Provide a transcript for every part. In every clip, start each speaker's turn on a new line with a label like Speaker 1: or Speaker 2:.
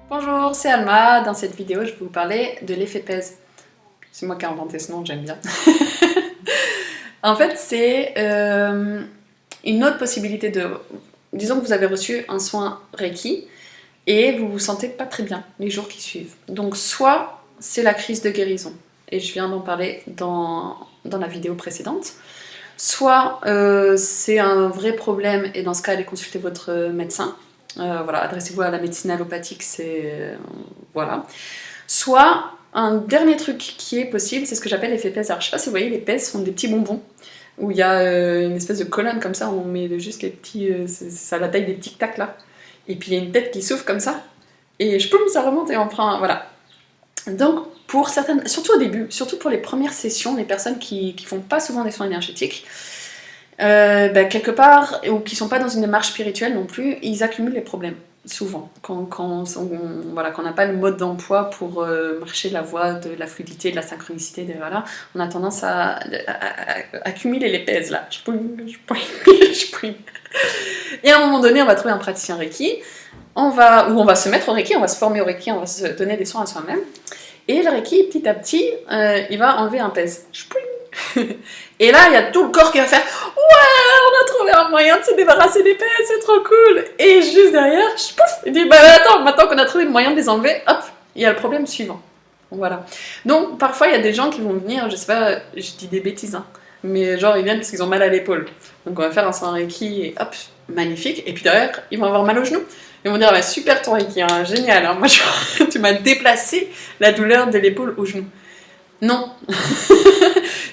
Speaker 1: Bonjour, c'est Alma. Dans cette vidéo, je vais vous parler de l'effet pèse. C'est moi qui ai inventé ce nom, j'aime bien. En fait, c'est une autre possibilité de... Disons que vous avez reçu un soin Reiki et vous vous sentez pas très bien les jours qui suivent. Donc soit c'est la crise de guérison, et je viens d'en parler dans la vidéo précédente, soit c'est un vrai problème et dans ce cas, allez consulter votre médecin. Voilà, adressez-vous à la médecine allopathique, c'est... voilà. Soit, un dernier truc qui est possible, c'est ce que j'appelle l'effet pèse. Alors je sais pas si vous voyez, les pèses sont des petits bonbons, où il y a une espèce de colonne comme ça, où on met juste les petits... c'est à la taille des tic-tac là. Et puis il y a une tête qui souffle comme ça, et je peux ça remonte et on prend... voilà. Donc pour certaines... surtout au début, surtout pour les premières sessions, les personnes qui font pas souvent des soins énergétiques, quelque part, ou qui sont pas dans une démarche spirituelle non plus, ils accumulent les problèmes, souvent. Quand on n'a pas le mode d'emploi pour marcher la voie de la fluidité, de la synchronicité, voilà, on a tendance à accumuler les pèses là. Et à un moment donné, on va trouver un praticien Reiki, ou on va se mettre au Reiki, on va se former au Reiki, on va se donner des soins à soi-même. Et le Reiki, petit à petit, il va enlever un pèse. Et là, il y a tout le corps qui va faire « Ouais, on a trouvé un moyen de se débarrasser des pèses, c'est trop cool !» Et juste derrière, il dit « Bah attends, maintenant qu'on a trouvé le moyen de les enlever, hop, il y a le problème suivant. » Voilà. Donc, parfois, il y a des gens qui vont venir, je sais pas, je dis des bêtises, hein, mais genre, ils viennent parce qu'ils ont mal à l'épaule. Donc, on va faire un soin Reiki et hop, magnifique. Et puis derrière, ils vont avoir mal au genou. Ils vont dire bah, « Super ton Reiki, hein, génial, hein, moi, tu m'as déplacé la douleur de l'épaule au genou. » Non,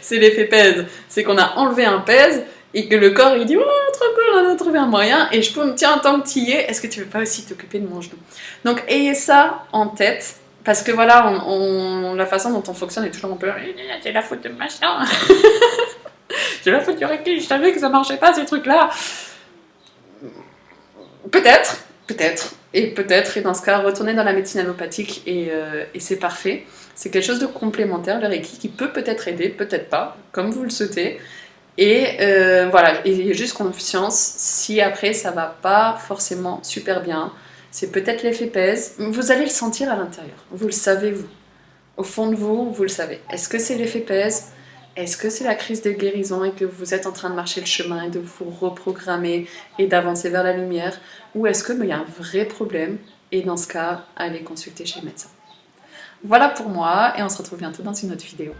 Speaker 1: c'est l'effet pèse. C'est qu'on a enlevé un pèse et que le corps il dit oh trop cool, on a trouvé un moyen et je peux me tiens tant que tu y es, est-ce que tu veux pas aussi t'occuper de mon genou? Donc ayez ça en tête parce que voilà, la façon dont on fonctionne est toujours un peu c'est la faute de machin, c'est la faute du Reiki, je savais que ça marchait pas ces trucs là. Peut-être, et dans ce cas, retournez dans la médecine allopathique et c'est parfait. C'est quelque chose de complémentaire, le Reiki, qui peut peut-être aider, peut-être pas, comme vous le souhaitez. Et voilà, et juste confiance, si après ça va pas forcément super bien, c'est peut-être l'effet pèse, vous allez le sentir à l'intérieur, vous le savez vous. Au fond de vous, vous le savez. Est-ce que c'est l'effet pèse? Est-ce que c'est la crise de guérison et que vous êtes en train de marcher le chemin et de vous reprogrammer et d'avancer vers la lumière? Ou est-ce qu'il y a un vrai problème et dans ce cas, allez consulter chez le médecin. Voilà pour moi et on se retrouve bientôt dans une autre vidéo.